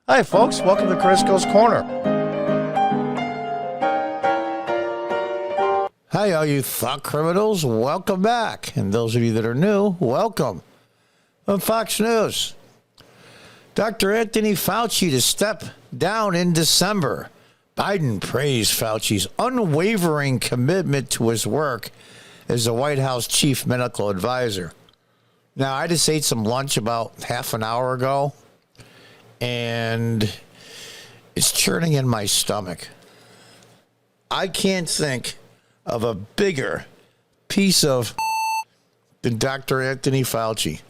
Hi, folks. Welcome to Crisco's Corner. Hi, all you thought criminals. Welcome back. And those of you that are new, welcome. On Fox News, Dr. Anthony Fauci to step down in December. Biden praised Fauci's unwavering commitment to his work as the White House chief medical advisor. Now, I just ate some lunch about half an hour ago, and it's churning in my stomach. I can't think of a bigger piece of than Dr. Anthony Fauci.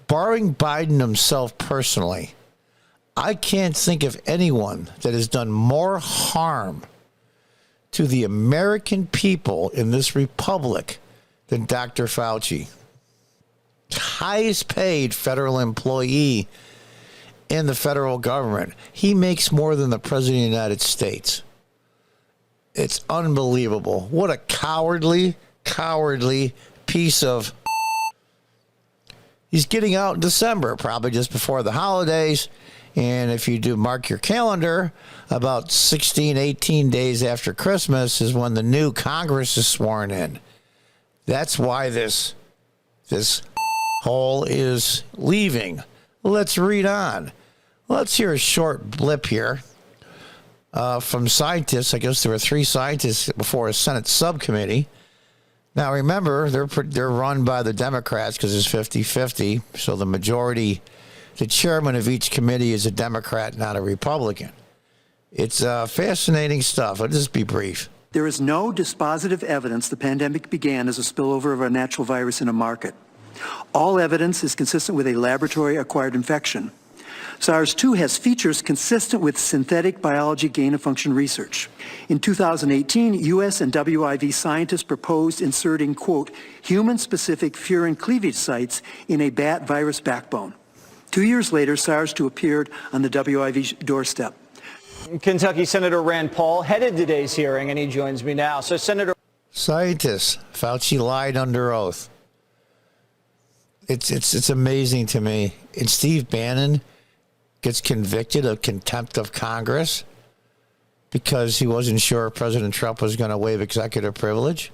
Barring Biden himself personally, I can't think of anyone that has done more harm to the American people in this republic than Dr. Fauci. Highest paid federal employee in the federal government. He makes more than the President of the United States. It's unbelievable. What a cowardly piece of... He's getting out in December, probably just before the holidays. And if you do mark your calendar, about 16, 18 days after Christmas is when the new Congress is sworn in. That's why this hole is leaving. Let's read on. Let's hear a short blip here from scientists. I guess there were 3 scientists before a Senate subcommittee. Now, remember, they're run by the Democrats because it's 50-50. So the majority, the chairman of each committee is a Democrat, not a Republican. It's fascinating stuff. I'll just be brief. There is no dispositive evidence the pandemic began as a spillover of a natural virus in a market. All evidence is consistent with a laboratory-acquired infection. SARS-2 has features consistent with synthetic biology gain-of-function research. In 2018, U.S. and WIV scientists proposed inserting, quote, human-specific furin cleavage sites in a bat virus backbone. 2 years later, SARS-2 appeared on the WIV doorstep. Kentucky Senator Rand Paul headed today's hearing, and he joins me now. So, Senator... Scientists, Fauci lied under oath. It's amazing to me. And Steve Bannon gets convicted of contempt of Congress because he wasn't sure President Trump was going to waive executive privilege.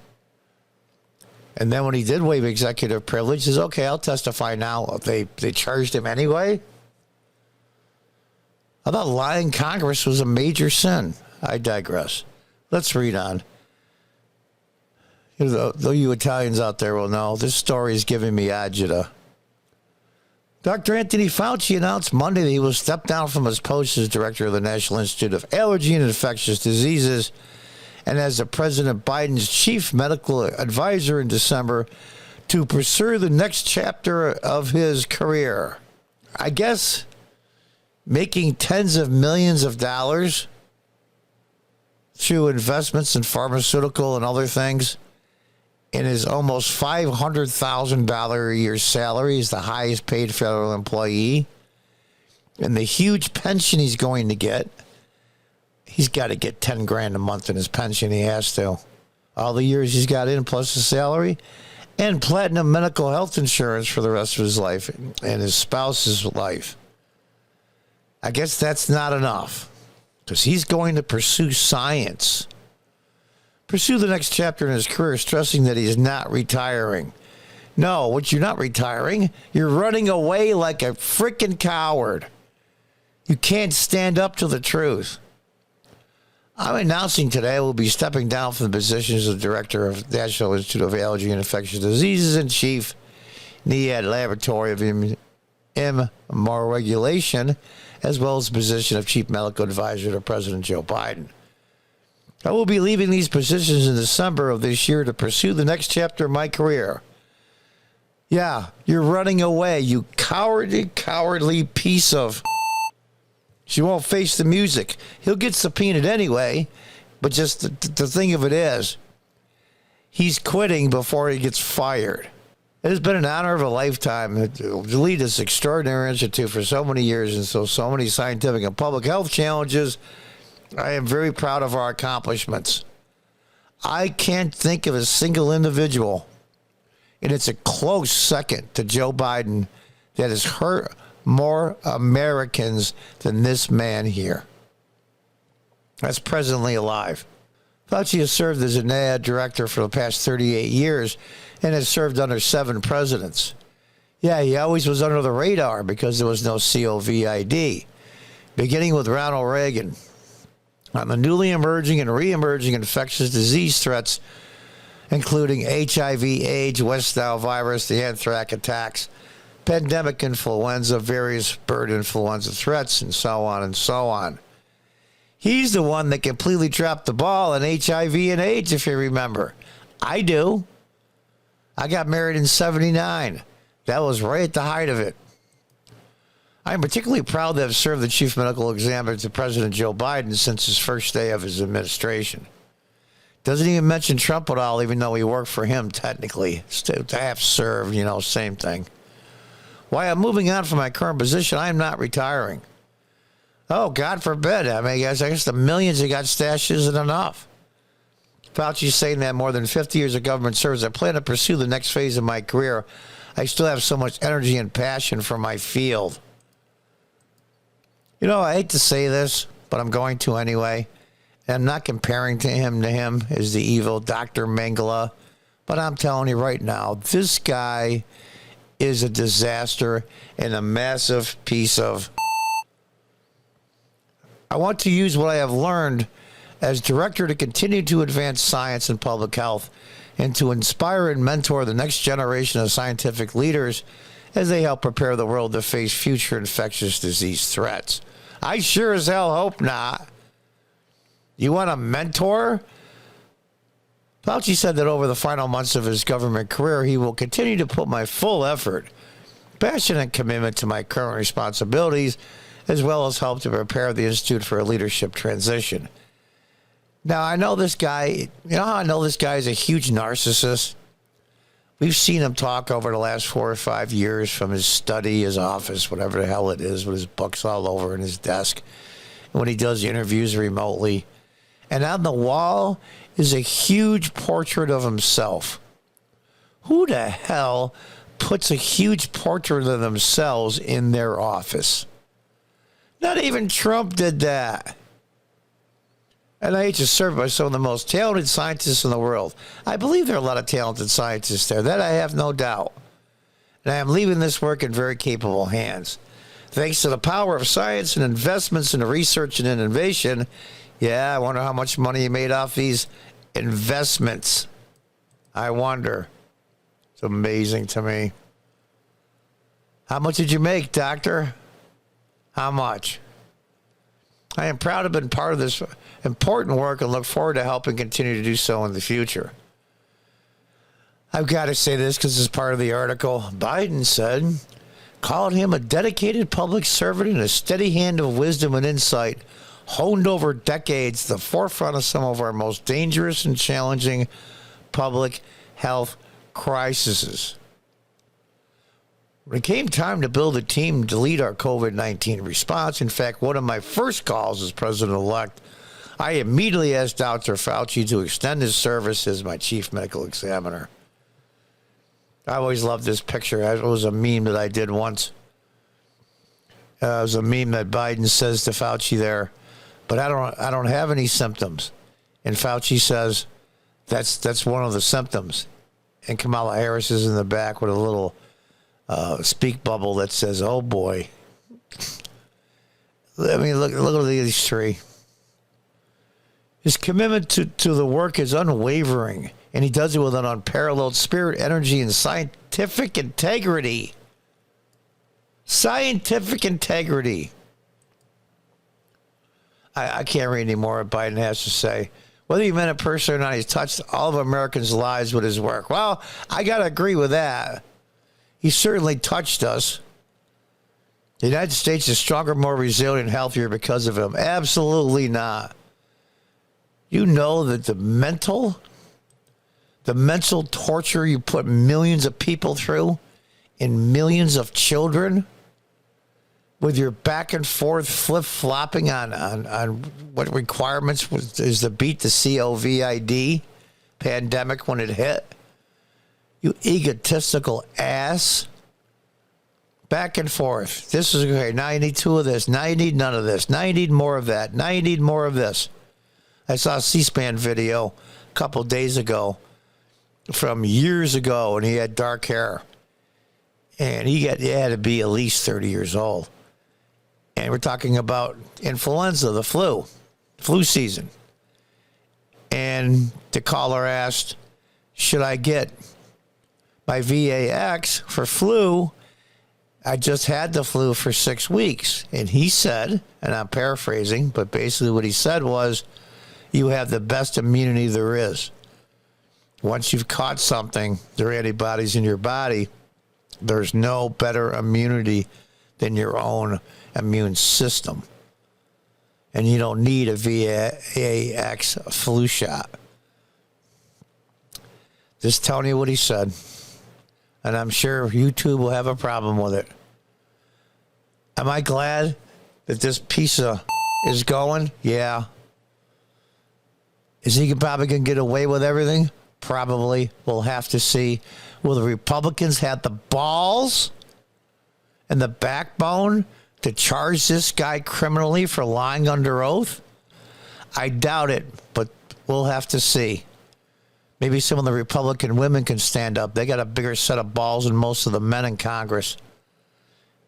And then when he did waive executive privilege, he says, okay, I'll testify now. They charged him anyway? I thought lying Congress was a major sin. I digress. Let's read on. Though you Italians out there will know, this story is giving me agita. Dr. Anthony Fauci announced Monday that he will step down from his post as director of the National Institute of Allergy and Infectious Diseases and as the President Biden's chief medical advisor in December to pursue the next chapter of his career. I guess making tens of millions of dollars through investments in pharmaceutical and other things. In his almost $500,000 a year salary, he's the highest paid federal employee. And the huge pension he's going to get, he's got to get $10,000 a month in his pension. He has to. All the years he's got in, plus his salary, and platinum medical health insurance for the rest of his life and his spouse's life. I guess that's not enough because he's going to pursue science. Pursue the next chapter in his career, stressing that he's not retiring. No, what you're not retiring, you're running away like a freaking coward. You can't stand up to the truth. I'm announcing today I will be stepping down from the position as the director of the National Institute of Allergy and Infectious Diseases and chief NIAID Laboratory of Immunoregulation, as well as the position of chief medical advisor to President Joe Biden. I will be leaving these positions in December of this year to pursue the next chapter of my career. Yeah, you're running away, you cowardly piece of... She won't face the music. He'll get subpoenaed anyway, but just the thing of it is, he's quitting before he gets fired. It has been an honor of a lifetime to lead this extraordinary institute for so many years and so many scientific and public health challenges. I am very proud of our accomplishments. I can't think of a single individual, and it's a close second to Joe Biden, that has hurt more Americans than this man here. That's presently alive. Fauci has served as a NIAID director for the past 38 years and has served under 7 presidents. Yeah, he always was under the radar because there was no COVID, beginning with Ronald Reagan. On the newly emerging and re-emerging infectious disease threats, including HIV, AIDS, West Nile virus, the anthrax attacks, pandemic influenza, various bird influenza threats, and so on and so on. He's the one that completely dropped the ball on HIV and AIDS, if you remember. I do. I got married in 79. That was right at the height of it. I'm particularly proud to have served the chief medical examiner to President Joe Biden since his first day of his administration. Doesn't even mention Trump at all, even though he worked for him technically. To have served, same thing. While I'm moving on from my current position, I am not retiring. Oh, God forbid. I mean, I guess the millions he got stashed isn't enough. Fauci's saying that more than 50 years of government service, I plan to pursue the next phase of my career. I still have so much energy and passion for my field. I hate to say this, but I'm going to anyway. And I'm not comparing him as the evil Dr. Mengele. But I'm telling you right now, this guy is a disaster and a massive piece of... I want to use what I have learned as director to continue to advance science and public health and to inspire and mentor the next generation of scientific leaders as they help prepare the world to face future infectious disease threats. I sure as hell hope not. You want a mentor? Fauci said that over the final months of his government career, he will continue to put my full effort, passion, and commitment to my current responsibilities, as well as help to prepare the Institute for a leadership transition. Now, I know this guy, is a huge narcissist. We've seen him talk over the last 4 or 5 years from his study, his office, whatever the hell it is, with his books all over in his desk, and when he does interviews remotely. And on the wall is a huge portrait of himself. Who the hell puts a huge portrait of themselves in their office? Not even Trump did that. And I is served by some of the most talented scientists in the world. I believe there are a lot of talented scientists there. That I have no doubt. And I am leaving this work in very capable hands. Thanks to the power of science and investments in research and innovation. Yeah, I wonder how much money he made off these investments. I wonder. It's amazing to me. How much did you make, doctor? How much? I am proud to have been part of this important work and look forward to helping continue to do so in the future. I've got to say this because it's part of the article. Biden said, called him a dedicated public servant and a steady hand of wisdom and insight, honed over decades to the forefront of some of our most dangerous and challenging public health crises. When it came time to build a team to lead our COVID-19 response, in fact, one of my first calls as president-elect, I immediately asked Dr. Fauci to extend his service as my chief medical examiner. I always loved this picture. It was a meme that I did once. It was a meme that Biden says to Fauci there, but I don't have any symptoms. And Fauci says, that's one of the symptoms. And Kamala Harris is in the back with a little speak bubble that says, oh boy. I mean, look at these three. His commitment to the work is unwavering, and he does it with an unparalleled spirit, energy, and scientific integrity. Scientific integrity. I can't read any more what Biden has to say. Whether he meant it personally or not, he's touched all of Americans' lives with his work. Well, I got to agree with that. He certainly touched us. The United States is stronger, more resilient, healthier because of him. Absolutely not. You know that the mental torture you put millions of people through and millions of children with your back and forth flip-flopping on what requirements is to beat the COVID pandemic when it hit. You egotistical ass. Back and forth. This is okay. Now you need 2 of this. Now you need none of this. Now you need more of that. Now you need more of this. I saw a C-SPAN video a couple days ago from years ago, and he had dark hair. And he had to be at least 30 years old. And we're talking about influenza, the flu season. And the caller asked, should I get my VAX for flu? I just had the flu for 6 weeks. And he said, and I'm paraphrasing, but basically what he said was, you have the best immunity there is. Once you've caught something, there are antibodies in your body. There's no better immunity than your own immune system. And you don't need a VAX flu shot. Just telling you what he said. And I'm sure YouTube will have a problem with it. Am I glad that this piece of is going? Yeah. Is he probably going to get away with everything? Probably. We'll have to see. Will the Republicans have the balls and the backbone to charge this guy criminally for lying under oath? I doubt it, but we'll have to see. Maybe some of the Republican women can stand up. They got a bigger set of balls than most of the men in Congress.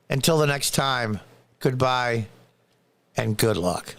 Until the next time, goodbye and good luck.